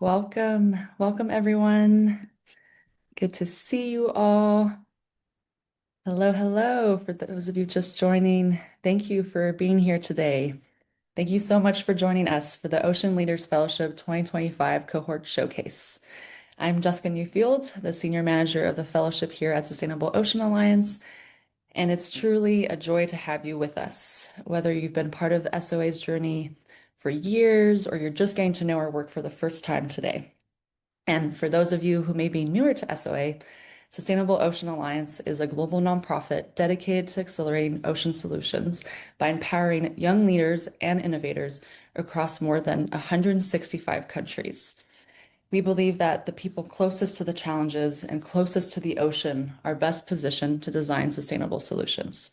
Welcome everyone. Good to see you all. Hello. For those of you just joining, thank you for being here today. Thank you so much for joining us for the Ocean Leaders Fellowship 2025 Cohort Showcase. I'm Jessica Newfield, the Senior Manager of the Fellowship here at Sustainable Ocean Alliance, and it's truly a joy to have you with us. Whether you've been part of the SOA's journey for years or you're just getting to know our work for the first time today. And for those of you who may be newer to SOA, Sustainable Ocean Alliance is a global nonprofit dedicated to accelerating ocean solutions by empowering young leaders and innovators across more than 165 countries. We believe that the people closest to the challenges and closest to the ocean are best positioned to design sustainable solutions.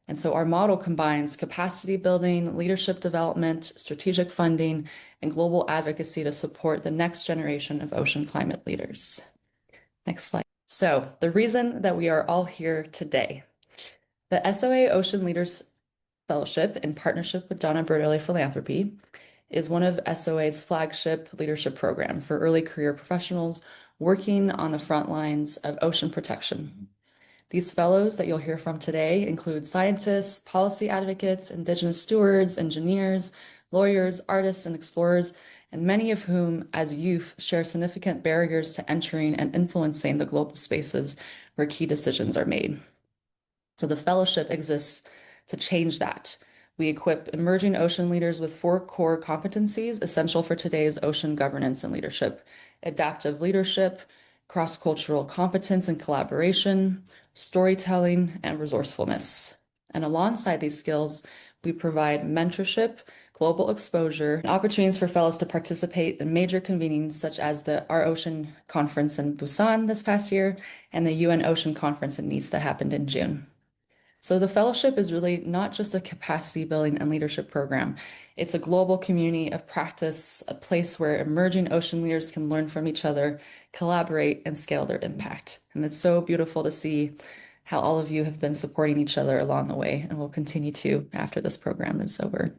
And so our model combines capacity building, leadership development, strategic funding, and global advocacy to support the next generation of ocean climate leaders. Next slide. So the reason that we are all here today, the SOA Ocean Leaders Fellowship, in partnership with Donna Bertoli Philanthropy, is one of SOA's flagship leadership program for early career professionals working on the front lines of ocean protection. These fellows that you'll hear from today include scientists, policy advocates, indigenous stewards, engineers, lawyers, artists, and explorers, and many of whom, as youth, share significant barriers to entering and influencing the global spaces where key decisions are made. So the fellowship exists to change that. We equip emerging ocean leaders with 4 core competencies essential for today's ocean governance and leadership: adaptive leadership, cross-cultural competence and collaboration, storytelling, and resourcefulness. And alongside these skills, we provide mentorship, global exposure, and opportunities for fellows to participate in major convenings such as the Our Ocean Conference in Busan this past year and the UN Ocean Conference in Nice that happened in June. So the fellowship is really not just a capacity building and leadership program. It's a global community of practice, a place where emerging ocean leaders can learn from each other, collaborate, and scale their impact. And it's so beautiful to see how all of you have been supporting each other along the way and will continue to after this program is over.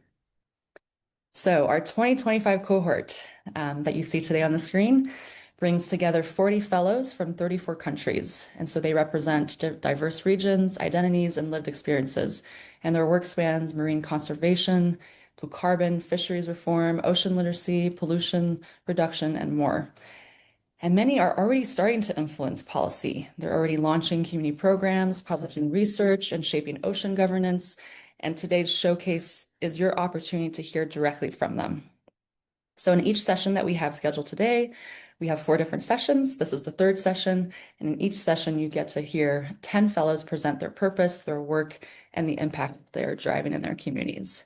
So our 2025 cohort that you see today on the screen brings together 40 fellows from 34 countries. And so they represent diverse regions, identities, and lived experiences. And their work spans marine conservation, blue carbon, fisheries reform, ocean literacy, pollution reduction, and more. And many are already starting to influence policy. They're already launching community programs, publishing research, and shaping ocean governance. And today's showcase is your opportunity to hear directly from them. So in each session that we have scheduled today, we have 4 different sessions. This is the 3rd session. And in each session, you get to hear 10 fellows present their purpose, their work, and the impact they're driving in their communities.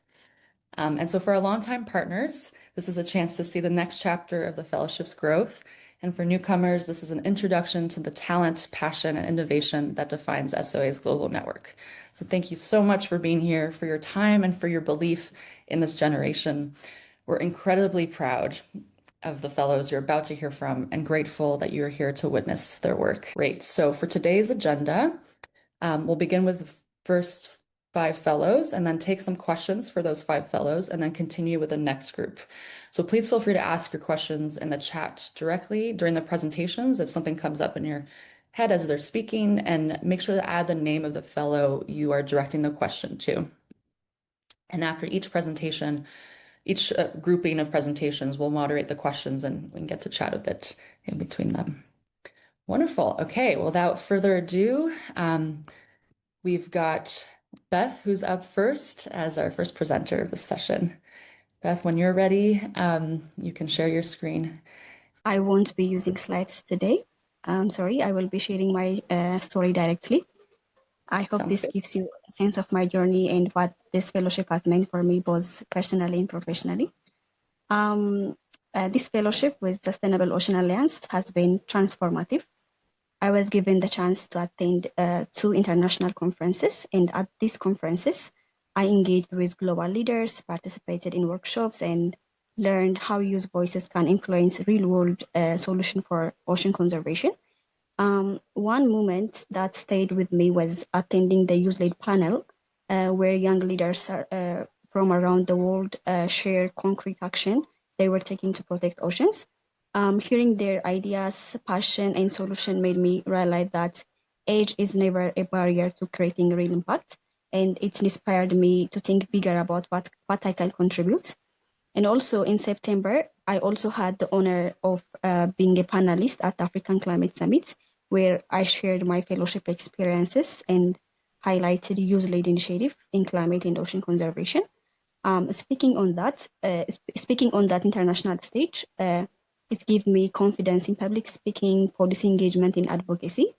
And so for our longtime partners, this is a chance to see the next chapter of the fellowship's growth. And for newcomers, this is an introduction to the talent, passion, and innovation that defines SOA's global network. So thank you so much for being here, for your time, and for your belief in this generation. We're incredibly proud of the fellows you're about to hear from and grateful that you're here to witness their work. Great. So for today's agenda, we'll begin with the first 5 fellows and then take some questions for those 5 fellows and then continue with the next group. So please feel free to ask your questions in the chat directly during the presentations if something comes up in your head as they're speaking, and make sure to add the name of the fellow you are directing the question to. And after each presentation, each grouping of presentations will moderate the questions and we can get to chat a bit in between them. Wonderful. Okay, without further ado, we've got Beth, who's up first as our first presenter of this session. Beth, when you're ready, you can share your screen. I won't be using slides today. Sorry, I will be sharing my story directly. I hope Sounds this good. gives you a sense of my journey and what this fellowship has meant for me, both personally and professionally. This fellowship with Sustainable Ocean Alliance has been transformative. I was given the chance to attend 2 international conferences, and at these conferences, I engaged with global leaders, participated in workshops, and learned how youth voices can influence real-world solutions for ocean conservation. One moment that stayed with me was attending the youth-led panel, where young leaders from around the world share concrete action they were taking to protect oceans. Hearing their ideas, passion, and solution made me realize that age is never a barrier to creating real impact. And it inspired me to think bigger about what I can contribute. And also in September, I also had the honor of being a panelist at African Climate Summit, where I shared my fellowship experiences and highlighted youth-led initiative in climate and ocean conservation. Speaking on that international stage, it gave me confidence in public speaking, policy engagement, and advocacy.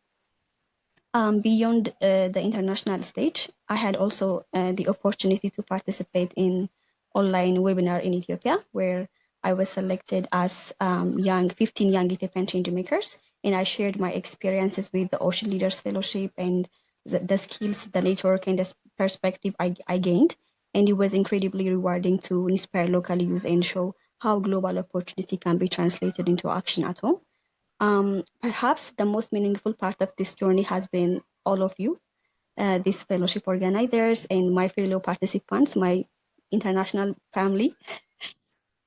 Beyond the international stage, I had also the opportunity to participate in online webinar in Ethiopia, where I was selected as 15 young Ethiopian change makers, and I shared my experiences with the Ocean Leaders Fellowship and the skills, the network, and the perspective I gained. And it was incredibly rewarding to inspire local youth and show how global opportunity can be translated into action at home. Perhaps the most meaningful part of this journey has been all of you, these fellowship organizers and my fellow participants, my international family.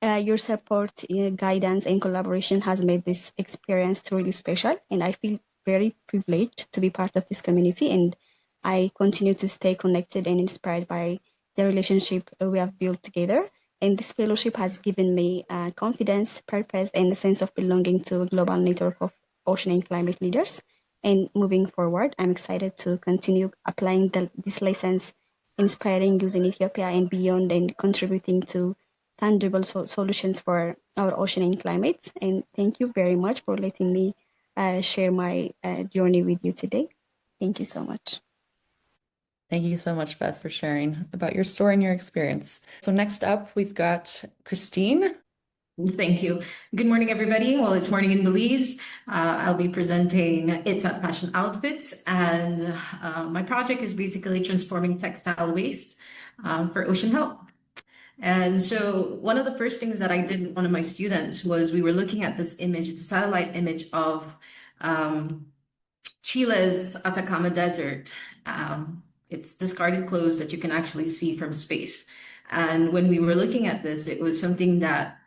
Your support, guidance, and collaboration has made this experience truly special, and I feel very privileged to be part of this community. And I continue to stay connected and inspired by the relationship we have built together. And this fellowship has given me confidence, purpose, and a sense of belonging to a global network of ocean and climate leaders. And moving forward, I'm excited to continue applying these lessons, inspiring youth in Ethiopia and beyond, and contributing to tangible solutions for our ocean and climate. And thank you very much for letting me share my journey with you today. Thank you so much. Thank you so much, Beth, for sharing about your story and your experience. So next up, we've got Christine. Thank you. Good morning, everybody. Well, it's morning in Belize. I'll be presenting It's at Fashion Outfits, and my project is basically transforming textile waste for ocean health. And so one of the first things that I did with one of my students was we were looking at this image. It's a satellite image of Chile's Atacama Desert. It's discarded clothes that you can actually see from space. And when we were looking at this, it was something that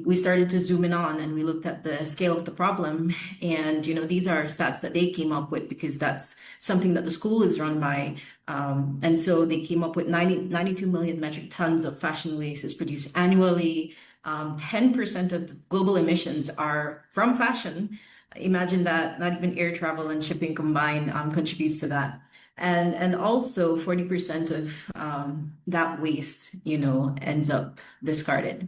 we started to zoom in on, and we looked at the scale of the problem. And, you know, these are stats that they came up with because that's something that the school is run by. And so they came up with 92 million metric tons of fashion waste is produced annually. 10% of the global emissions are from fashion. Imagine that not even air travel and shipping combined contributes to that. And also 40% of that waste, you know, ends up discarded.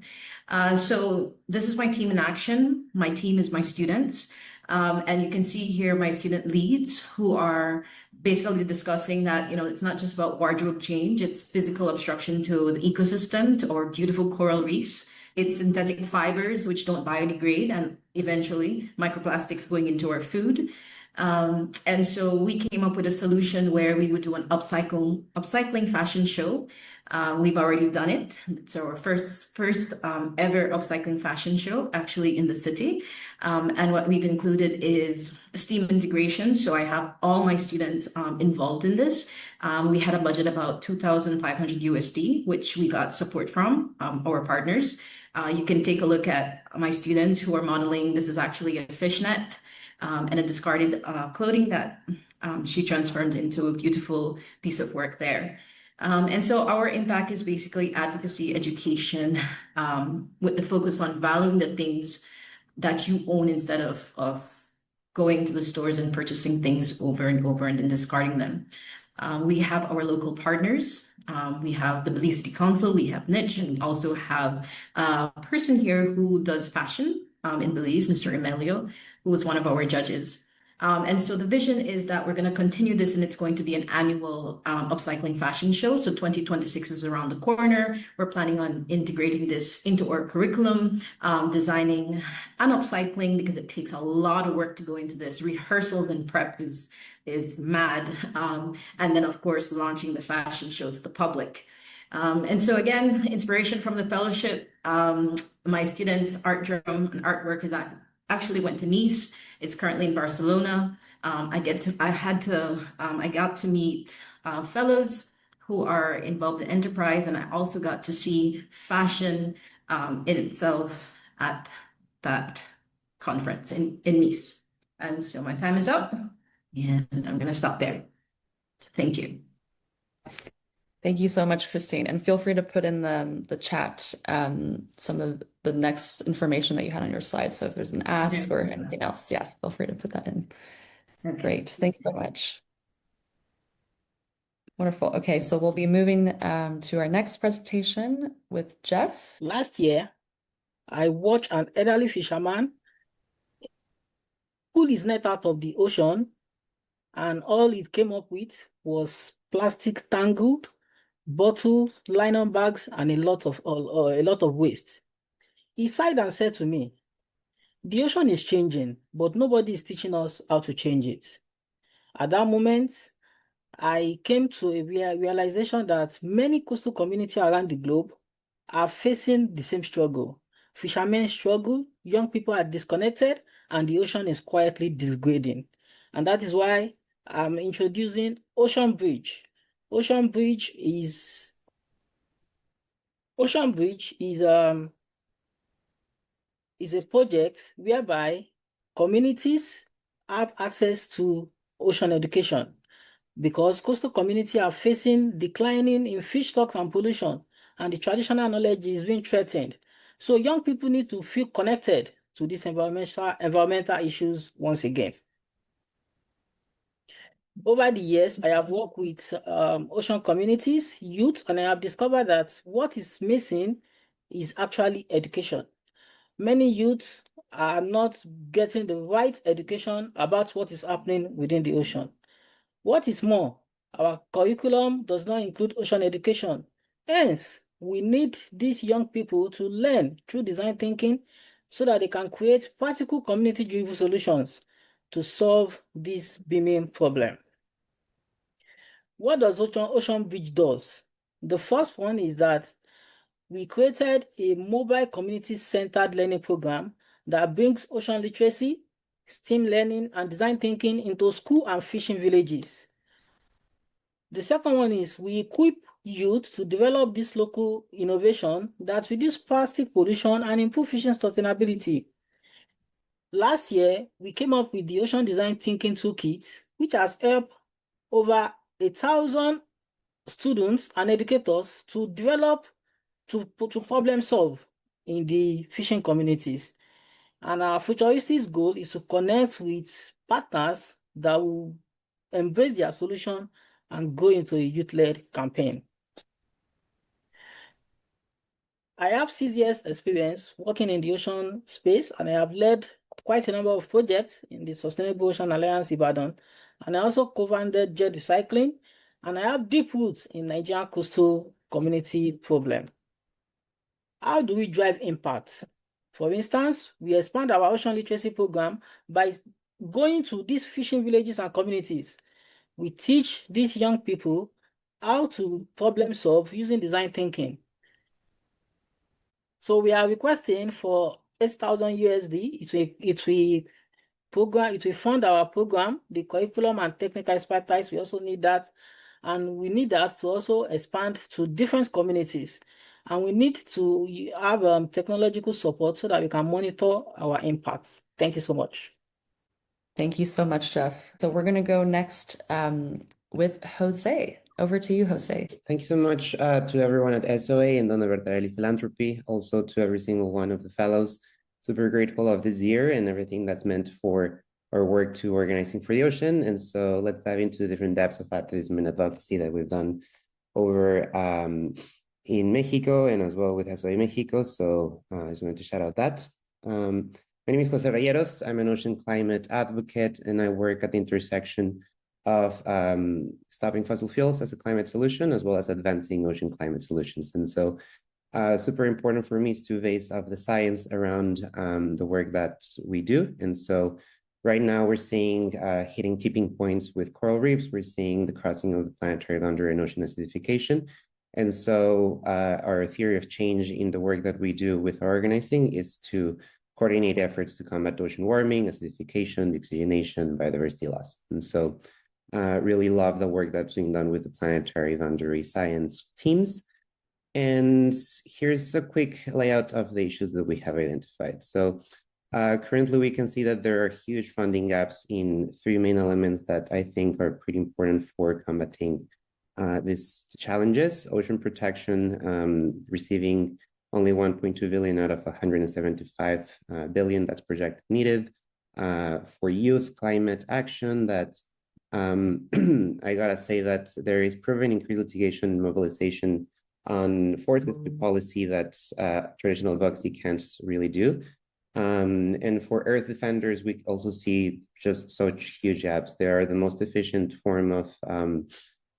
So this is my team in action. My team is my students. And you can see here my student leads who are basically discussing that, you know, it's not just about wardrobe change, it's physical obstruction to the ecosystem or beautiful coral reefs. It's synthetic fibers which don't biodegrade and eventually microplastics going into our food. And so we came up with a solution where we would do an upcycling fashion show. We've already done it. It's our first ever upcycling fashion show actually in the city. And what we've included is STEAM integration. So I have all my students involved in this. We had a budget about 2,500 USD, which we got support from our partners. You can take a look at my students who are modeling. This is actually a fishnet. And a discarded clothing that she transformed into a beautiful piece of work there. And so our impact is basically advocacy, education, with the focus on valuing the things that you own instead of going to the stores and purchasing things over and over and then discarding them. We have our local partners. We have the Belize City Council, we have Niche, and we also have a person here who does fashion in Belize, Mr. Emilio, who was one of our judges. And so the vision is that we're going to continue this, and it's going to be an annual upcycling fashion show. So 2026 is around the corner. We're planning on integrating this into our curriculum, designing and upcycling because it takes a lot of work to go into this. Rehearsals and prep is mad. And then, of course, launching the fashion show to the public. And so again, inspiration from the fellowship. My students' art drum and artwork is actually went to Nice. It's currently in Barcelona. I got to meet fellows who are involved in enterprise, and I also got to see fashion in itself at that conference in Nice. And so my time is up, and I'm going to stop there. Thank you. Thank you so much, Christine. And feel free to put in the chat some of the next information that you had on your slide. So if there's an ask or anything else, yeah, feel free to put that in. Okay. Great. Thanks so much. Wonderful. Okay, so we'll be moving to our next presentation with Jeff. Last year, I watched an elderly fisherman pull his net out of the ocean, and all it came up with was plastic tangled, bottles, nylon bags, and a lot of waste. He sighed and said to me, "The ocean is changing, but nobody is teaching us how to change it." At that moment, I came to a realization that many coastal communities around the globe are facing the same struggle. Fishermen struggle, young people are disconnected, and the ocean is quietly degrading. And that is why I'm introducing Ocean Bridge. Ocean Bridge is a project whereby communities have access to ocean education, because coastal communities are facing declining in fish stock and pollution, and the traditional knowledge is being threatened. So young people need to feel connected to these environmental issues once again. Over the years, I have worked with ocean communities, youth, and I have discovered that what is missing is actually education. Many youths are not getting the right education about what is happening within the ocean. What is more, our curriculum does not include ocean education. Hence, we need these young people to learn through design thinking so that they can create practical community-driven solutions to solve this beaming problem. What does Ocean Bridge does? The first one is that we created a mobile community-centered learning program that brings ocean literacy, STEAM learning, and design thinking into school and fishing villages. The second one is we equip youth to develop this local innovation that reduce plastic pollution and improve fishing sustainability. Last year, we came up with the Ocean Design Thinking Toolkit, which has helped over 1,000 students and educators to develop, to problem solve in the fishing communities. And our futuristic goal is to connect with partners that will embrace their solution and go into a youth-led campaign. I have 6 years experience working in the ocean space, and I have led quite a number of projects in the Sustainable Ocean Alliance Ibadan, and I also co-founded Jet Recycling, and I have deep roots in Nigerian coastal community problem. How do we drive impact? For instance, we expand our ocean literacy program by going to these fishing villages and communities. We teach these young people how to problem solve using design thinking. So we are requesting for 8,000 USD. It will fund our program, the curriculum and technical expertise. We also need that. And we need that to also expand to different communities. And we need to have technological support so that we can monitor our impacts. Thank you so much. Thank you so much, Jeff. So we're going to go next with José. Over to you, José. Thank you so much to everyone at SOA and Donna Bertarelli Philanthropy, also to every single one of the fellows. Super grateful of this year and everything that's meant for our work to Organizing for the Ocean. And so let's dive into the different depths of activism and advocacy that we've done over in Mexico and as well with SOA Mexico. So I just wanted to shout out that. My name is José Reyeros. I'm an ocean climate advocate, and I work at the intersection of stopping fossil fuels as a climate solution, as well as advancing ocean climate solutions. And so super important for me is to base of the science around the work that we do. And so right now we're seeing hitting tipping points with coral reefs. We're seeing the crossing of the planetary boundary and ocean acidification. And so our theory of change in the work that we do with our organizing is to coordinate efforts to combat ocean warming, acidification, deoxygenation, biodiversity loss. And so really love the work that's being done with the planetary boundary science teams. And here's a quick layout of the issues that we have identified. So Currently, we can see that there are huge funding gaps in three main elements that I think are pretty important for combating these challenges. Ocean protection, receiving only 1.2 billion out of 175 billion that's projected needed. For youth climate action, that I gotta say that there is proven increased litigation and mobilization on forestry policy that traditional advocacy can't really do. And for earth defenders, we also see just such huge gaps. They are the most efficient form of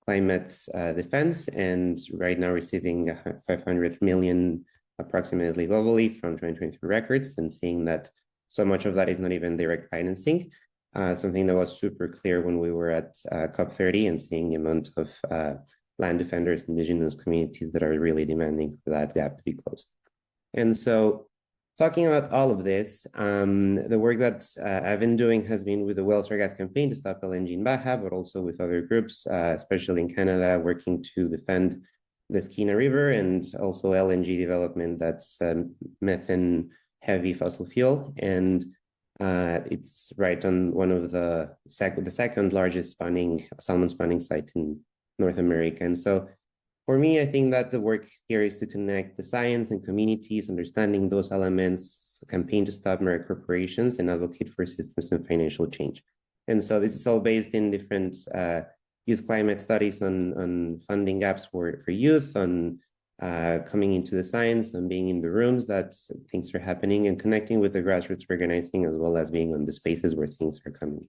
climate defense, and right now receiving 500 million approximately globally from 2023 records, and seeing that so much of that is not even direct financing. Something that was super clear when we were at COP30 and seeing the amount of land defenders, indigenous communities that are really demanding for that gap to be closed. And so talking about all of this, the work that I've been doing has been with the Whale Gas campaign to stop LNG in Baja, but also with other groups, especially in Canada, working to defend the Skeena River, and also LNG development that's methane heavy fossil fuel. And it's right on one of the second largest salmon spawning site in North America. And so for me, I think that the work here is to connect the science and communities, understanding those elements, campaign to stop mega corporations, and advocate for systems and financial change. And so this is all based in different youth climate studies on funding gaps for youth, on coming into the science, and being in the rooms that things are happening, and connecting with the grassroots organizing, as well as being on the spaces where things are coming.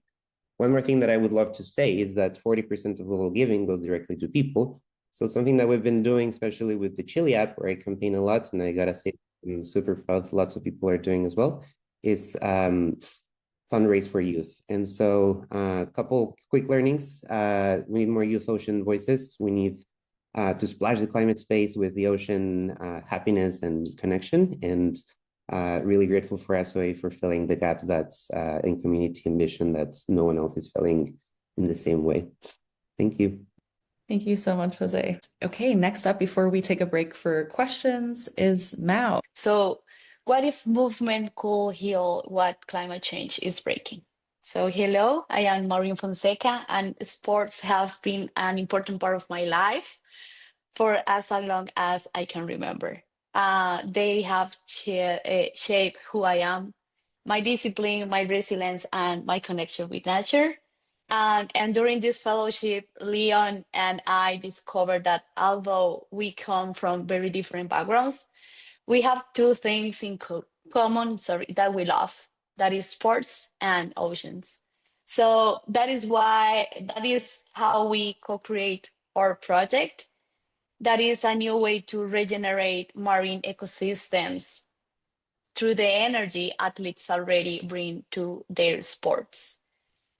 One more thing that I would love to say is that 40% of global giving goes directly to people. So something that we've been doing, especially with the Chile app, where I campaign a lot, and I gotta say, I'm super proud lots of people are doing as well, is fundraise for youth. And so a couple quick learnings. We need more youth ocean voices. We need to splash the climate space with the ocean happiness and connection. And really grateful for SOA for filling the gaps that's in community ambition that no one else is filling in the same way. Thank you. Thank you so much, Jose. Okay, next up, before we take a break for questions, is Mao. So what if movement could heal what climate change is breaking? So hello, I am Maureen Fonseca, and sports have been an important part of my life for as long as I can remember. They have shaped who I am, my discipline, my resilience, and my connection with nature. And during this fellowship, Leon and I discovered that although we come from very different backgrounds, we have two things in common, that we love. That is sports and oceans. So that is how we co-create our project. That is a new way to regenerate marine ecosystems through the energy athletes already bring to their sports.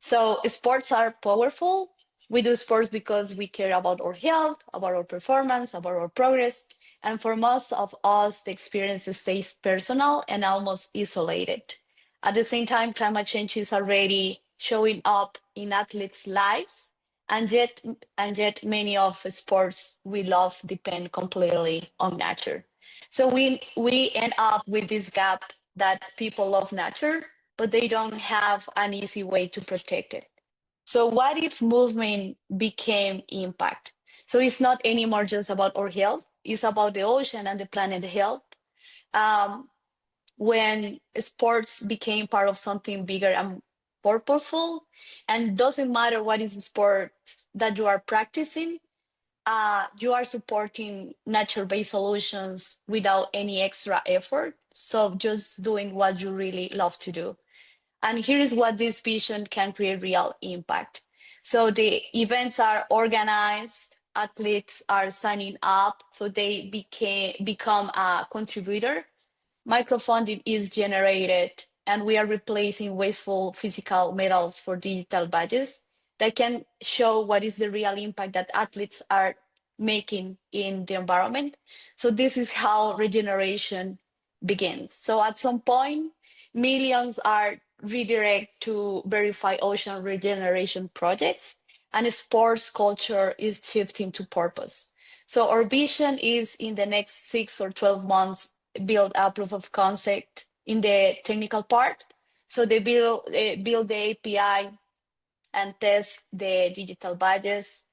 So sports are powerful. We do sports because we care about our health, about our performance, about our progress. And for most of us, the experience stays personal and almost isolated. At the same time, climate change is already showing up in athletes' lives. And yet many of the sports we love depend completely on nature. So we end up with this gap that people love nature, but they don't have an easy way to protect it. So what if movement became impact? So it's not anymore just about our health, it's about the ocean and the planet health. When sports became part of something bigger and purposeful, and doesn't matter what is the sport that you are practicing, you are supporting nature-based solutions without any extra effort. So just doing what you really love to do. And here is what this vision can create real impact. So the events are organized, athletes are signing up, so they become a contributor. Microfunding is generated, and we are replacing wasteful physical medals for digital badges that can show what is the real impact that athletes are making in the environment. So this is how regeneration begins. So at some point, millions are redirected to verify ocean regeneration projects, and sports culture is shifting to purpose. So our vision is in the next 6 or 12 months, build a proof of concept in the technical part. So they build the API and test the digital badges.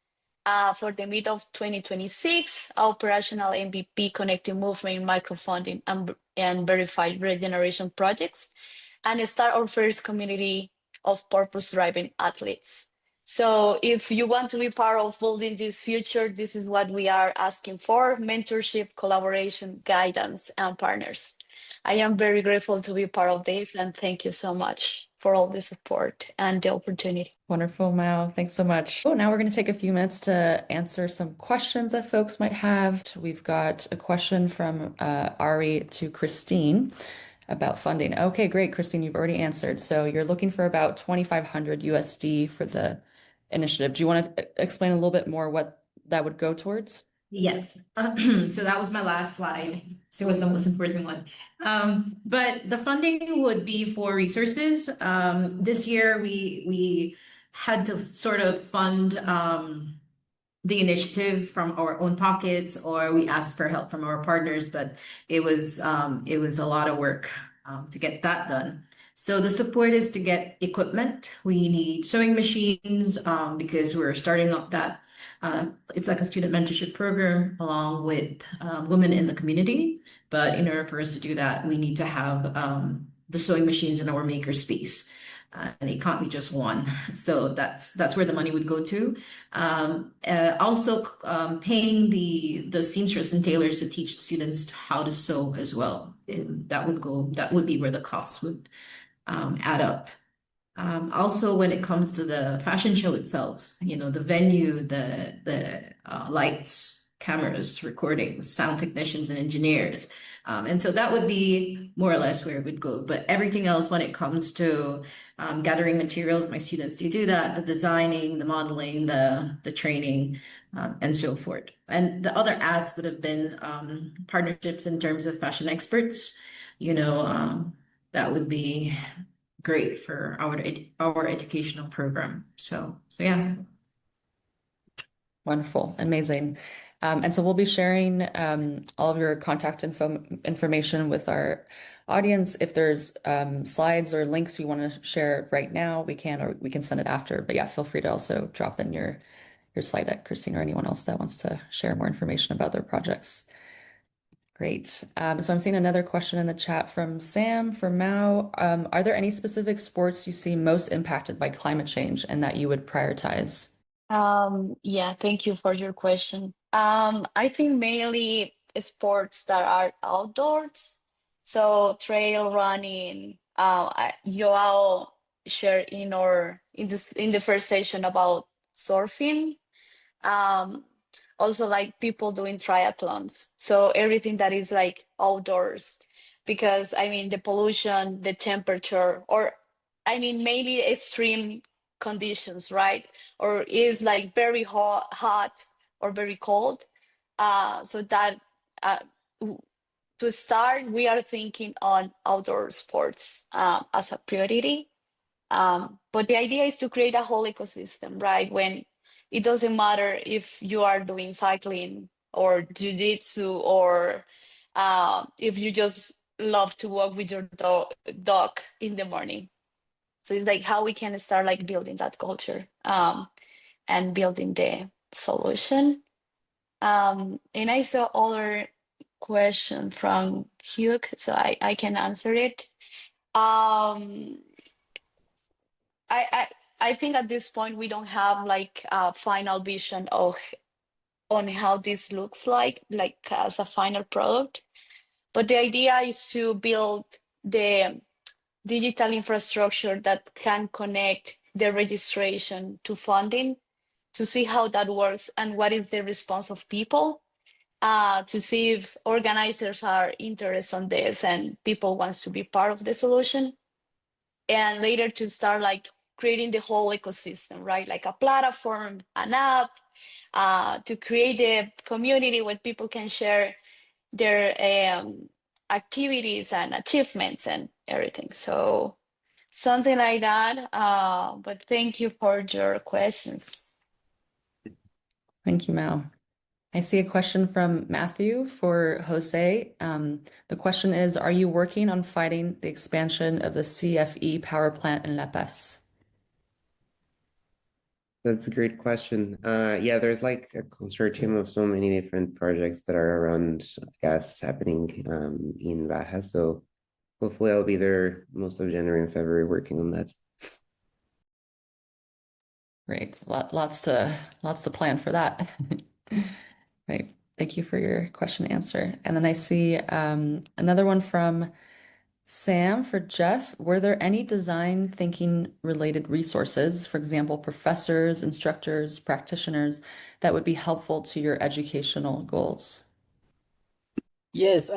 For the mid of 2026, operational MVP connecting movement, microfunding, and verified regeneration projects, and start our first community of purpose-driven athletes. So if you want to be part of building this future, this is what we are asking for: mentorship, collaboration, guidance, and partners. I am very grateful to be part of this, and thank you so much for all the support and the opportunity. Wonderful, Mao. Thanks so much. Oh, now we're going to take a few minutes to answer some questions that folks might have. We've got a question from Ari to Christine about funding. Okay, great, Christine, you've already answered. So you're looking for about 2,500 USD for the initiative. Do you want to explain a little bit more what that would go towards? Yes. So that was my last slide. So it was the most important one. But the funding would be for resources. This year we had to sort of fund the initiative from our own pockets, or we asked for help from our partners, but it was a lot of work to get that done. So the support is to get equipment. We need sewing machines because we're starting up that. It's like a student mentorship program along with women in the community. But in order for us to do that, we need to have the sewing machines in our maker space. And it can't be just one. So that's where the money would go to. Also paying the seamstress and tailors to teach the students how to sew as well. That would be where the costs would add up. Also, when it comes to the fashion show itself, the venue, the lights, cameras, recordings, sound technicians, and engineers. And so that would be more or less where it would go. But everything else, when it comes to gathering materials, my students do that, the designing, the modeling, the training, and so forth. And the other ask would have been partnerships in terms of fashion experts. That would be great for our educational program. So yeah. Wonderful, amazing. And so we'll be sharing all of your contact information with our audience. If there's slides or links you want to share right now, we can, or we can send it after. But yeah, feel free to also drop in your slide deck, Christine, or anyone else that wants to share more information about their projects. Great. So I'm seeing another question in the chat from Sam for Mao. Are there any specific sports you see most impacted by climate change and that you would prioritize? Yeah, thank you for your question. I think mainly sports that are outdoors. So trail running. Joao shared in the first session about surfing. Also like people doing triathlons. So everything that is like outdoors, because I mean the pollution, the temperature, or I mean mainly extreme conditions, right? Or is like very hot or very cold. So that to start, we are thinking on outdoor sports as a priority. But the idea is to create a whole ecosystem, right? When it doesn't matter if you are doing cycling or jiu-jitsu, or if you just love to walk with your dog in the morning. So it's like how we can start like building that culture and building the solution. And I saw other question from Hugh, so I can answer it. I think at this point we don't have like a final vision on how this looks like as a final product. But the idea is to build the digital infrastructure that can connect the registration to funding, to see how that works and what is the response of people, to see if organizers are interested in this and people wants to be part of the solution. And later to start like creating the whole ecosystem, right? Like a platform, an app, to create a community where people can share their activities and achievements and everything. So something like that. But thank you for your questions. Thank you, Mao. I see a question from Matthew for Jose. The question is, are you working on fighting the expansion of the CFE power plant in La Paz? That's a great question. Yeah, there's like a consortium of so many different projects that are around gas happening in Baja. So hopefully I'll be there most of January and February working on that. Great. Lots to plan for that. Right. Thank you for your question and answer. And then I see another one from Sam for Jeff. Were there any design thinking related resources, for example, professors, instructors, practitioners, that would be helpful to your educational goals? Yes, we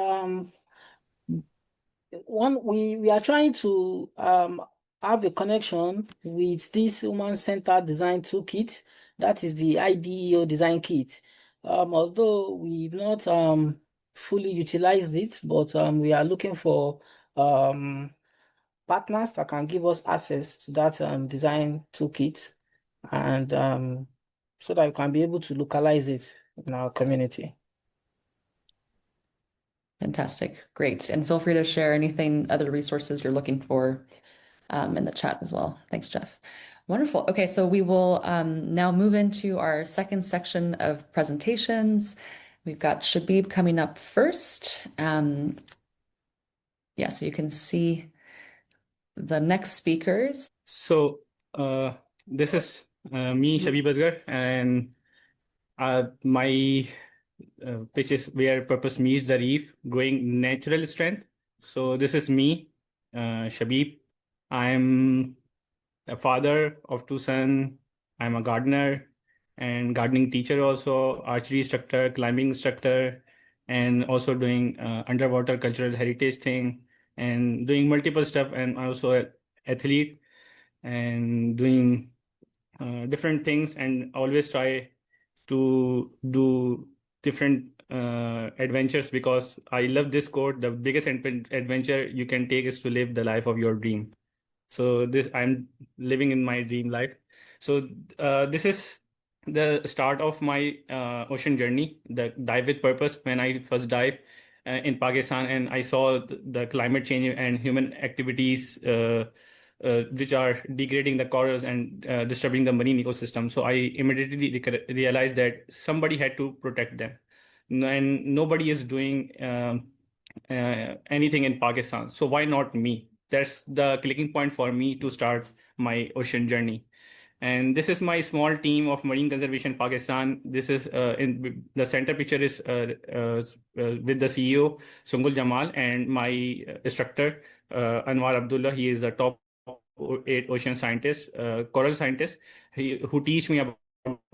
are trying to have a connection with this human-centered design toolkit. That is the IDEO design kit. Although we've not fully utilized it, but we are looking for partners that can give us access to that design toolkit, and so that we can be able to localize it in our community. Fantastic. Great. And feel free to share anything, other resources you're looking for in the chat as well. Thanks, Jeff. Wonderful. Okay, so we will now move into our second section of presentations. We've got Shabib coming up first. Yeah, so you can see the next speakers. So this is me, Shabib Asghar, and my pitch is where purpose meets the reef, growing natural strength. So this is me, Shabib. I'm a father of 2 sons. I'm a gardener and gardening teacher also, archery instructor, climbing instructor, and also doing underwater cultural heritage thing and doing multiple stuff, and also an athlete and doing different things, and always try to do different adventures, because I love this quote: the biggest adventure you can take is to live the life of your dream. So this, I'm living in my dream life. So this is the start of my ocean journey, the dive with purpose. When I first dived in Pakistan, and I saw the climate change and human activities which are degrading the corals and disturbing the marine ecosystem. So I immediately realized that somebody had to protect them, and nobody is doing anything in Pakistan. So why not me? That's the clicking point for me to start my ocean journey. And this is my small team of Marine Conservation Pakistan. This is in the center picture is with the CEO Sungul Jamal and my instructor Anwar Abdullah. He is the top 8 ocean scientist, coral scientist, who teach me about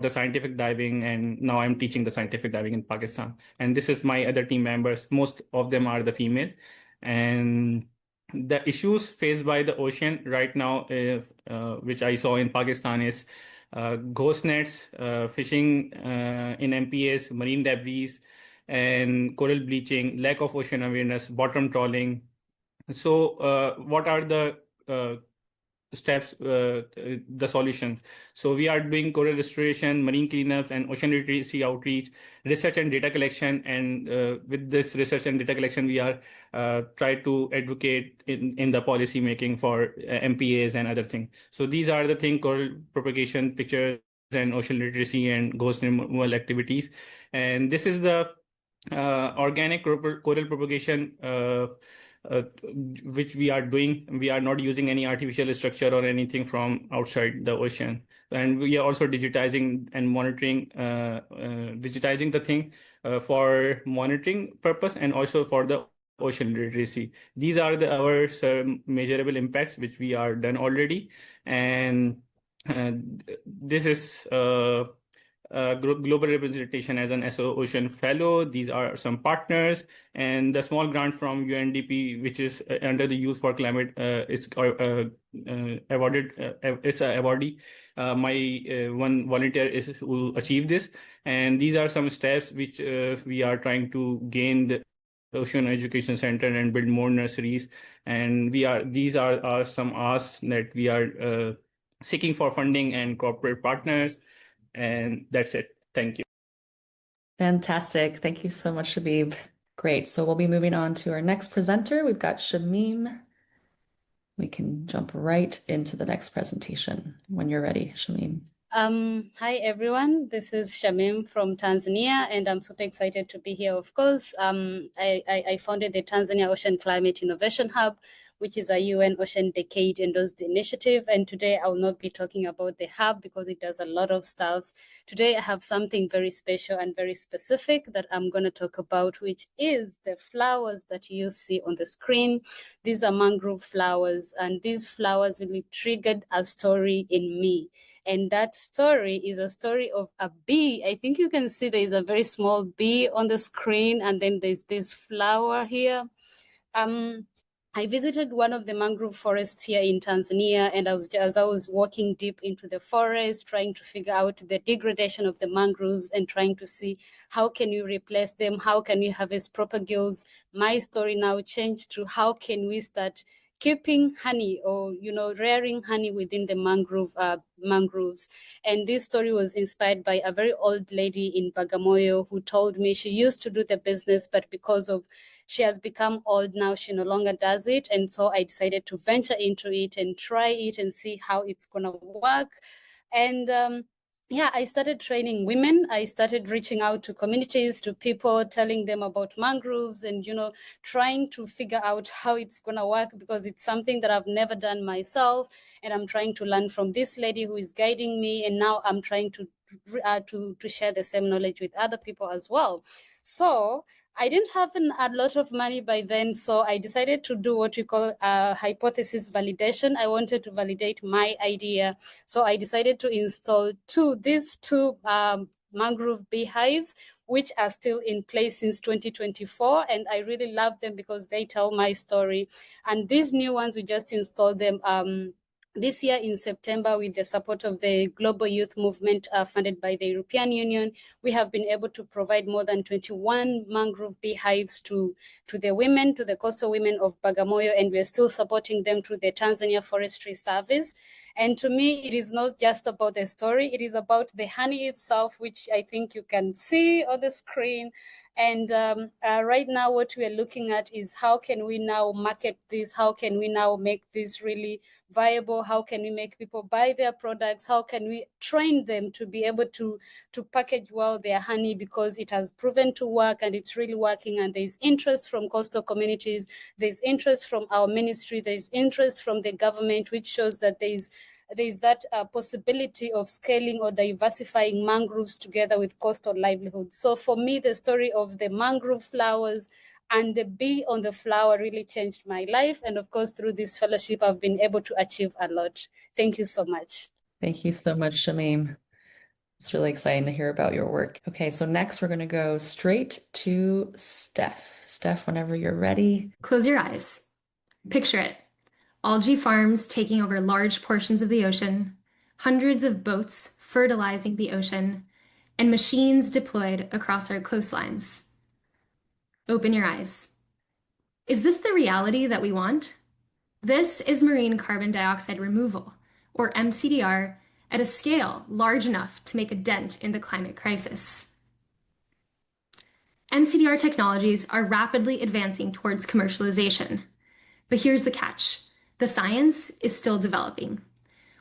the scientific diving, and now I'm teaching the scientific diving in Pakistan. And this is my other team members. Most of them are the female. And the issues faced by the ocean right now, which I saw in Pakistan, is ghost nets, fishing in MPAs, marine debris, and coral bleaching, lack of ocean awareness, bottom trawling. So what are the steps, the solutions? So we are doing coral restoration, marine cleanups, and ocean literacy outreach, research and data collection. And with this research and data collection, we are try to advocate in the policy making for MPAs and other things. So these are the things: coral propagation, pictures, and ocean literacy, and ghost removal activities. And this is the organic coral propagation which we are doing. We are not using any artificial structure or anything from outside the ocean. And we are also digitizing and monitoring, digitizing the thing for monitoring purpose, and also for the ocean literacy. These are our measurable impacts which we are done already. And this is global representation as an SO Ocean Fellow. These are some partners, and the small grant from UNDP, which is under the Youth for Climate, is awarded. It's an awardee. My one volunteer is who achieved this, and these are some steps which we are trying to gain the Ocean Education Center and build more nurseries. And these are some asks that we are seeking for funding and corporate partners. And that's it. Thank you. Fantastic. Thank you so much, Shabib. Great. So we'll be moving on to our next presenter. We've got Shamim. We can jump right into the next presentation when you're ready, Shamim. Hi, everyone. This is Shamim from Tanzania, and I'm super excited to be here, of course. I founded the Tanzania Ocean Climate Innovation Hub, which is a UN Ocean Decade endorsed initiative. And today I will not be talking about the hub because it does a lot of stuff. Today I have something very special and very specific that I'm going to talk about, which is the flowers that you see on the screen. These are mangrove flowers, and these flowers really triggered a story in me. And that story is a story of a bee. I think you can see there is a very small bee on the screen, and then there's this flower here. I visited one of the mangrove forests here in Tanzania, and as I was walking deep into the forest, trying to figure out the degradation of the mangroves and trying to see how can you replace them, how can we harvest proper gills. My story now changed to how can we start keeping honey, or rearing honey within the mangroves. And this story was inspired by a very old lady in Bagamoyo who told me she used to do the business, but because of she has become old now, she no longer does it. And so I decided to venture into it and try it and see how it's gonna work. And yeah, I started training women. I started reaching out to communities, to people, telling them about mangroves and, trying to figure out how it's going to work, because it's something that I've never done myself. And I'm trying to learn from this lady who is guiding me. And now I'm trying to share the same knowledge with other people as well. So I didn't have a lot of money by then, so I decided to do what we call hypothesis validation. I wanted to validate my idea, so I decided to install these two mangrove beehives, which are still in place since 2024, and I really love them because they tell my story. And these new ones, we just installed them this year in September with the support of the Global Youth Movement funded by the European Union. We have been able to provide more than 21 mangrove beehives to the women, to the coastal women of Bagamoyo, and we're still supporting them through the Tanzania Forestry Service. And to me, it is not just about the story, it is about the honey itself, which I think you can see on the screen. And right now, what we are looking at is how can we now market this? How can we now make this really viable? How can we make people buy their products? How can we train them to be able to package well their honey, because it has proven to work and it's really working, and there's interest from coastal communities, there's interest from our ministry, there's interest from the government, which shows that there's that possibility of scaling or diversifying mangroves together with coastal livelihoods. So for me, the story of the mangrove flowers and the bee on the flower really changed my life. And of course, through this fellowship, I've been able to achieve a lot. Thank you so much. Thank you so much, Shamim. It's really exciting to hear about your work. Okay, so next we're going to go straight to Steph. Steph, whenever you're ready. Close your eyes. Picture it. Algae farms taking over large portions of the ocean, hundreds of boats fertilizing the ocean, and machines deployed across our coastlines. Open your eyes. Is this the reality that we want? This is marine carbon dioxide removal, or MCDR, at a scale large enough to make a dent in the climate crisis. MCDR technologies are rapidly advancing towards commercialization. But here's the catch. The science is still developing.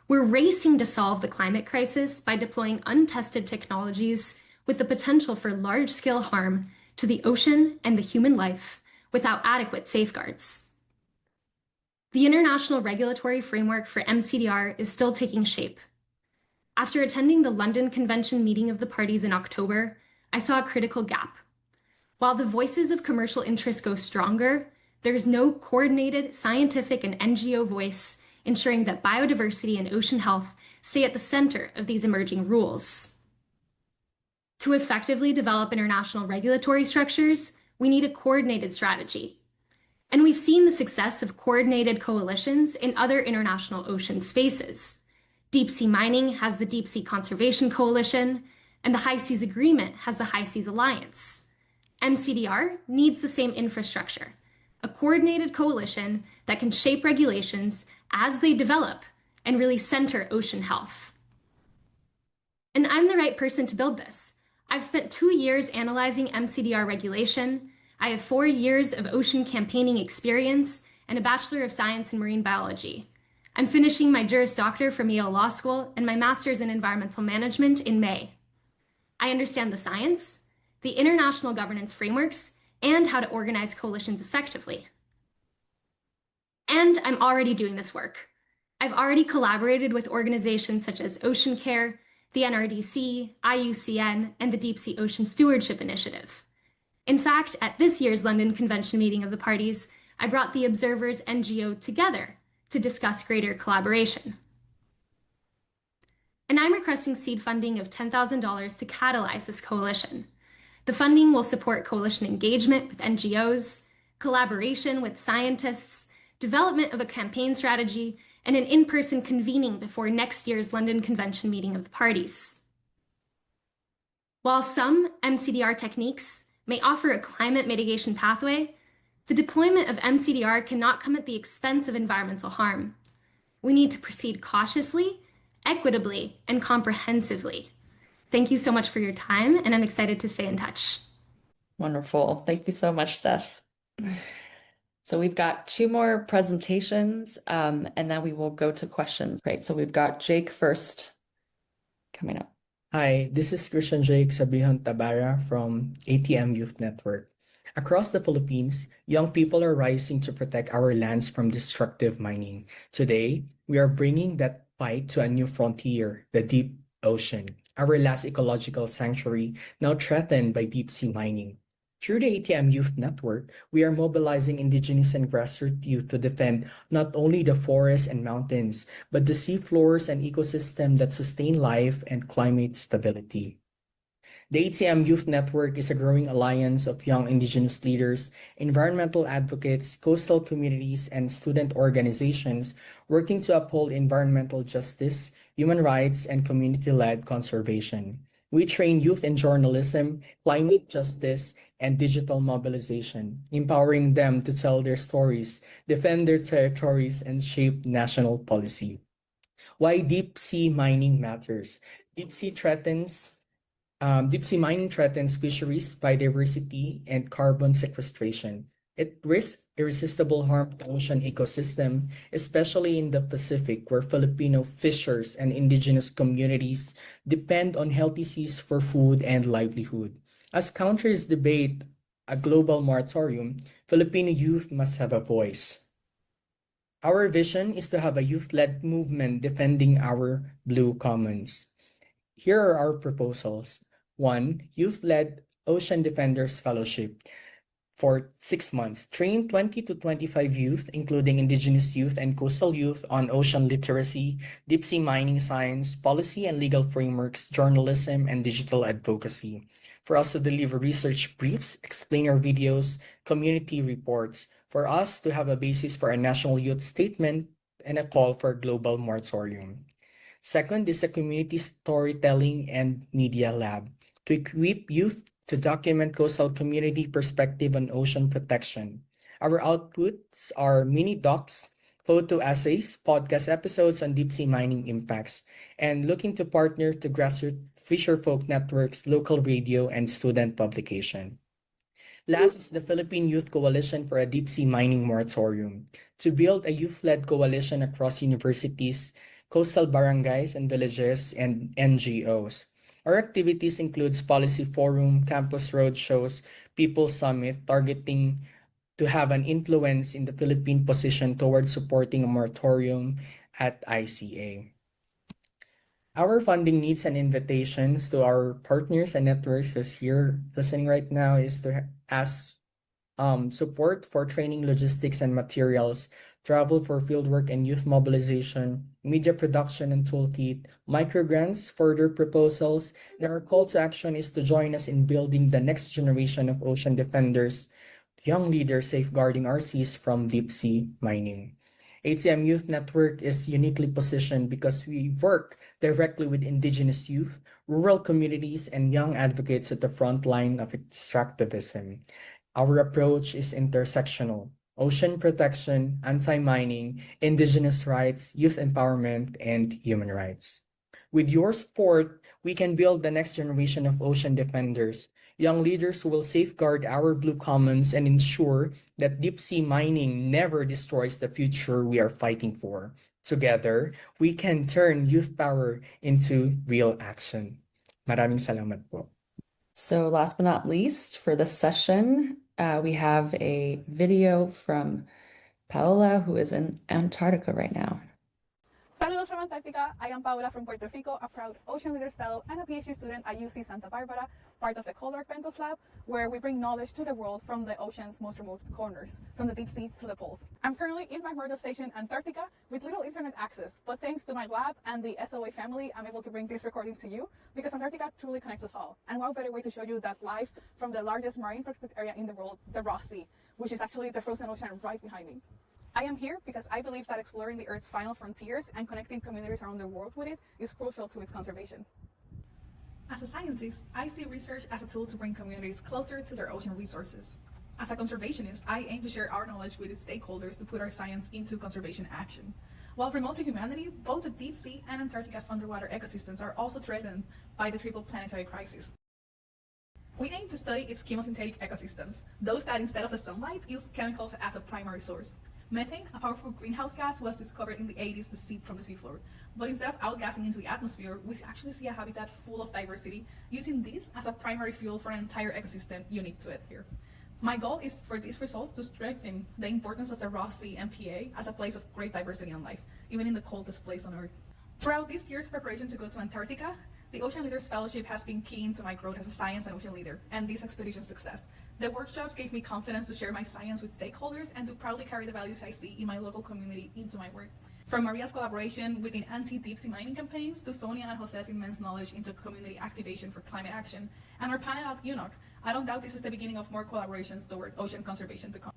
We're racing to solve the climate crisis by deploying untested technologies with the potential for large-scale harm to the ocean and the human life without adequate safeguards. The international regulatory framework for MCDR is still taking shape. After attending the London Convention meeting of the parties in October, I saw a critical gap. While the voices of commercial interests go stronger, there's no coordinated scientific and NGO voice ensuring that biodiversity and ocean health stay at the center of these emerging rules. To effectively develop international regulatory structures, we need a coordinated strategy. And we've seen the success of coordinated coalitions in other international ocean spaces. Deep sea mining has the Deep Sea Conservation Coalition, and the High Seas Agreement has the High Seas Alliance. MCDR needs the same infrastructure, a coordinated coalition that can shape regulations as they develop and really center ocean health. And I'm the right person to build this. I've spent 2 years analyzing MCDR regulation. I have 4 years of ocean campaigning experience and a Bachelor of Science in Marine Biology. I'm finishing my Juris Doctor from Yale Law School and my Master's in Environmental Management in May. I understand the science, the international governance frameworks, and how to organize coalitions effectively. And I'm already doing this work. I've already collaborated with organizations such as Ocean Care, the NRDC, IUCN, and the Deep Sea Ocean Stewardship Initiative. In fact, at this year's London Convention meeting of the parties, I brought the Observers NGO together to discuss greater collaboration. And I'm requesting seed funding of $10,000 to catalyze this coalition. The funding will support coalition engagement with NGOs, collaboration with scientists, development of a campaign strategy, and an in-person convening before next year's London Convention meeting of the parties. While some MCDR techniques may offer a climate mitigation pathway, the deployment of MCDR cannot come at the expense of environmental harm. We need to proceed cautiously, equitably, and comprehensively. Thank you so much for your time, and I'm excited to stay in touch. Wonderful. Thank you so much, Steph. So we've got 2 more presentations, and then we will go to questions. Great. So we've got Jake first coming up. Hi, this is Christian Jake Sabihan Tabara from ATM Youth Network. Across the Philippines, young people are rising to protect our lands from destructive mining. Today, we are bringing that fight to a new frontier, the deep ocean, our last ecological sanctuary, now threatened by deep-sea mining. Through the ATM Youth Network, we are mobilizing indigenous and grassroots youth to defend not only the forests and mountains, but the seafloors and ecosystem that sustain life and climate stability. The ATM Youth Network is a growing alliance of young indigenous leaders, environmental advocates, coastal communities, and student organizations working to uphold environmental justice, human rights, and community-led conservation. We train youth in journalism, climate justice, and digital mobilization, empowering them to tell their stories, defend their territories, and shape national policy. Why deep-sea mining matters. Deep-sea mining threatens fisheries, biodiversity, and carbon sequestration. It risks irresistible harm to ocean ecosystem, especially in the Pacific, where Filipino fishers and indigenous communities depend on healthy seas for food and livelihood. As countries debate a global moratorium, Filipino youth must have a voice. Our vision is to have a youth-led movement defending our blue commons. Here are our proposals. 1. Youth-led Ocean Defenders Fellowship. For 6 months, train 20 to 25 youth, including indigenous youth and coastal youth, on ocean literacy, deep-sea mining science, policy and legal frameworks, journalism, and digital advocacy. For us to deliver research briefs, explainer videos, community reports. For us to have a basis for a national youth statement and a call for a global moratorium. Second is a community storytelling and media lab to equip youth to document coastal community perspective on ocean protection. Our outputs are mini docs, photo essays, podcast episodes on deep sea mining impacts, and looking to partner to grassroots fisherfolk networks, local radio, and student publication. Last is the Philippine Youth Coalition for a Deep Sea Mining Moratorium, to build a youth-led coalition across universities, coastal barangays and villages, and NGOs. Our activities includes policy forum, campus roadshows, people summit, targeting to have an influence in the Philippine position towards supporting a moratorium at ICA. Our funding needs and invitations to our partners and networks who's here listening right now is to ask support for training, logistics, and materials, travel for fieldwork and youth mobilization, media production and toolkit, microgrants, further proposals, and our call to action is to join us in building the next generation of ocean defenders, young leaders safeguarding our seas from deep sea mining. ATM Youth Network is uniquely positioned because we work directly with indigenous youth, rural communities, and young advocates at the front line of extractivism. Our approach is intersectional: ocean protection, anti-mining, indigenous rights, youth empowerment, and human rights. With your support, we can build the next generation of ocean defenders, young leaders who will safeguard our blue commons and ensure that deep-sea mining never destroys the future we are fighting for. Together, we can turn youth power into real action. Maraming salamat po. So last but not least, for this session, we have a video from Paola, who is in Antarctica right now. Saludos from Antarctica. I am Paola from Puerto Rico, a proud Ocean Leaders Fellow and a PhD student at UC Santa Barbara, part of the Cohort Pentos Lab, where we bring knowledge to the world from the ocean's most remote corners, from the deep sea to the poles. I'm currently in McMurdo Station, Antarctica, with little internet access, but thanks to my lab and the SOA family, I'm able to bring this recording to you because Antarctica truly connects us all. And what better way to show you that live from the largest marine protected area in the world, the Ross Sea, which is actually the frozen ocean right behind me. I am here because I believe that exploring the Earth's final frontiers and connecting communities around the world with it is crucial to its conservation. As a scientist, I see research as a tool to bring communities closer to their ocean resources. As a conservationist, I aim to share our knowledge with its stakeholders to put our science into conservation action. While remote to humanity, both the deep sea and Antarctica's underwater ecosystems are also threatened by the triple planetary crisis. We aim to study its chemosynthetic ecosystems, those that instead of the sunlight use chemicals as a primary source. Methane, a powerful greenhouse gas, was discovered in the 80s to seep from the seafloor. But instead of outgassing into the atmosphere, we actually see a habitat full of diversity, using this as a primary fuel for an entire ecosystem unique to it here. My goal is for these results to strengthen the importance of the Ross Sea MPA as a place of great diversity and life, even in the coldest place on Earth. Throughout this year's preparation to go to Antarctica, the Ocean Leaders Fellowship has been key into my growth as a science and ocean leader, and this expedition's success. The workshops gave me confidence to share my science with stakeholders and to proudly carry the values I see in my local community into my work. From Maria's collaboration within anti-deep-sea mining campaigns to Sonia and José's immense knowledge into community activation for climate action, and our panel at UNOC, I don't doubt this is the beginning of more collaborations toward ocean conservation to come.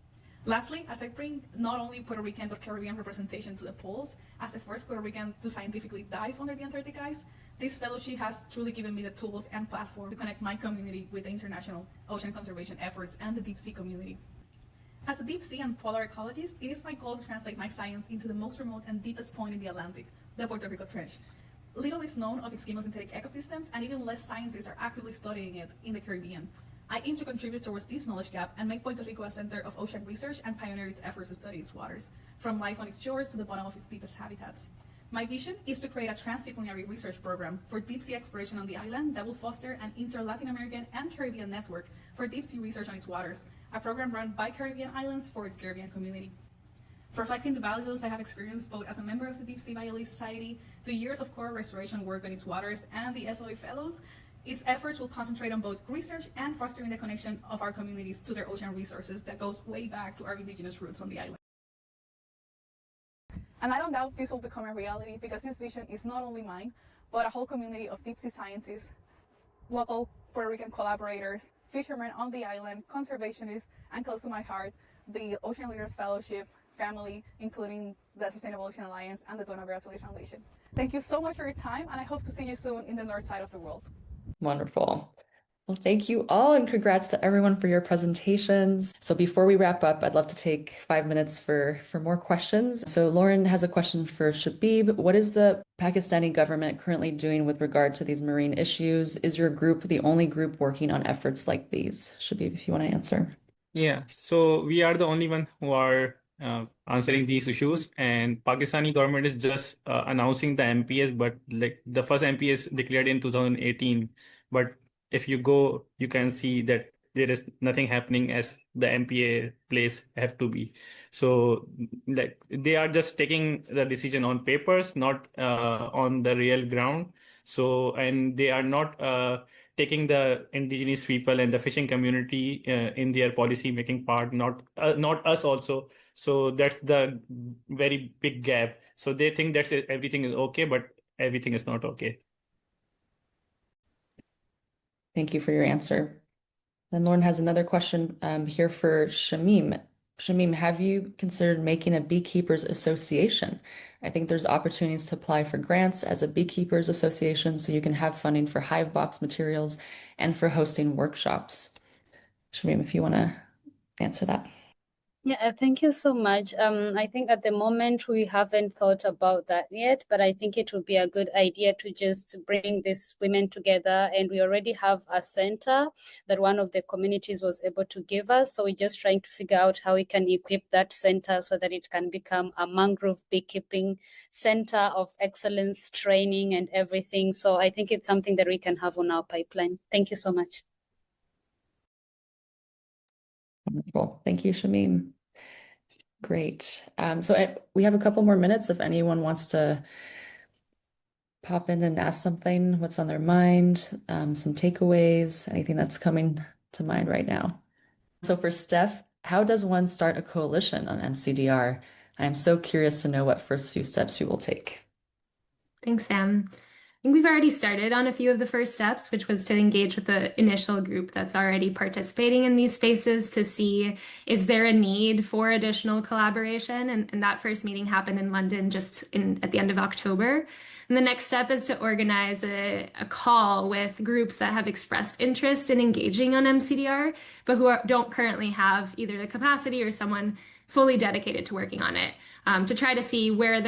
Lastly, as I bring not only Puerto Rican but Caribbean representation to the poles, as the first Puerto Rican to scientifically dive under the Antarctic ice, this fellowship has truly given me the tools and platform to connect my community with the international ocean conservation efforts and the deep sea community. As a deep sea and polar ecologist, it is my goal to translate my science into the most remote and deepest point in the Atlantic, the Puerto Rico Trench. Little is known of its chemosynthetic ecosystems, and even less scientists are actively studying it in the Caribbean. I aim to contribute towards this knowledge gap and make Puerto Rico a center of ocean research and pioneer its efforts to study its waters, from life on its shores to the bottom of its deepest habitats. My vision is to create a transdisciplinary research program for deep-sea exploration on the island that will foster an inter-Latin American and Caribbean network for deep-sea research on its waters, a program run by Caribbean Islands for its Caribbean community. Reflecting the values I have experienced both as a member of the Deep Sea Biology Society, to years of coral restoration work on its waters, and the SOA Fellows, its efforts will concentrate on both research and fostering the connection of our communities to their ocean resources that goes way back to our indigenous roots on the island. And I don't doubt this will become a reality because this vision is not only mine, but a whole community of deep sea scientists, local Puerto Rican collaborators, fishermen on the island, conservationists, and close to my heart, the Ocean Leaders Fellowship family, including the Sustainable Ocean Alliance and the Dona Vera Tully Foundation. Thank you so much for your time, and I hope to see you soon in the north side of the world. Wonderful. Well, thank you all, and congrats to everyone for your presentations. So before we wrap up, I'd love to take 5 minutes for more questions. So Lauren has a question for Shabib. What is the Pakistani government currently doing with regard to these marine issues? Is your group the only group working on efforts like these? Shabib, if you want to answer. Yeah, so we are the only one who are answering these issues, and Pakistani government is just announcing the MPS, but like the first MPS declared in 2018. But if you go, you can see that there is nothing happening as the MPA place have to be. So like they are just taking the decision on papers, not on the real ground. So, and they are not taking the indigenous people and the fishing community in their policy making part, not us also. So that's the very big gap. So they think that everything is okay, but everything is not okay. Thank you for your answer. Then Lauren has another question here for Shamim. Shamim, have you considered making a beekeepers association? I think there's opportunities to apply for grants as a beekeepers association so you can have funding for hive box materials and for hosting workshops. Shamim, if you want to answer that. Yeah, thank you so much. I think at the moment we haven't thought about that yet, but I think it would be a good idea to just bring these women together. And we already have a center that one of the communities was able to give us. So we're just trying to figure out how we can equip that center so that it can become a mangrove beekeeping center of excellence, training and everything. So I think it's something that we can have on our pipeline. Thank you so much. Wonderful. Thank you, Shamim. Great. We have a couple more minutes if anyone wants to pop in and ask something, what's on their mind, some takeaways, anything that's coming to mind right now. So for Steph, how does one start a coalition on MCDR? I am so curious to know what first few steps you will take. Thanks, Sam. I think we've already started on a few of the first steps, which was to engage with the initial group that's already participating in these spaces to see, is there a need for additional collaboration? And that first meeting happened in London at the end of October. And the next step is to organize a call with groups that have expressed interest in engaging on MCDR, but who don't currently have either the capacity or someone fully dedicated to working on it, to try to see where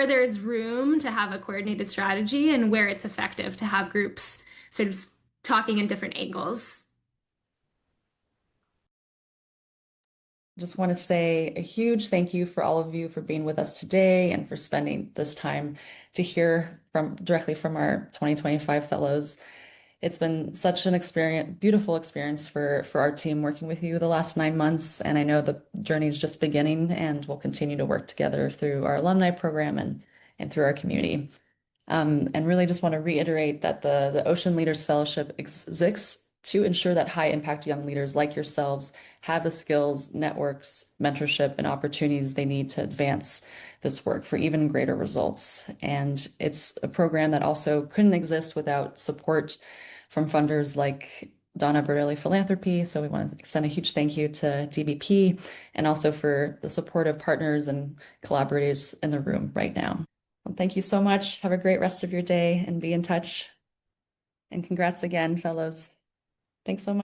there's room to have a coordinated strategy and where it's effective to have groups sort of talking in different angles. Just want to say a huge thank you for all of you for being with us today and for spending this time to hear directly from our 2025 fellows. It's been such an beautiful experience for our team working with you the last 9 months. And I know the journey is just beginning, and we'll continue to work together through our alumni program and through our community. And really just want to reiterate that the Ocean Leaders Fellowship exists to ensure that high impact young leaders like yourselves have the skills, networks, mentorship, and opportunities they need to advance this work for even greater results. And it's a program that also couldn't exist without support from funders like Donna Borelli Philanthropy. So we want to extend a huge thank you to DBP and also for the support of partners and collaborators in the room right now. Well, thank you so much. Have a great rest of your day and be in touch. And congrats again, fellows. Thanks so much.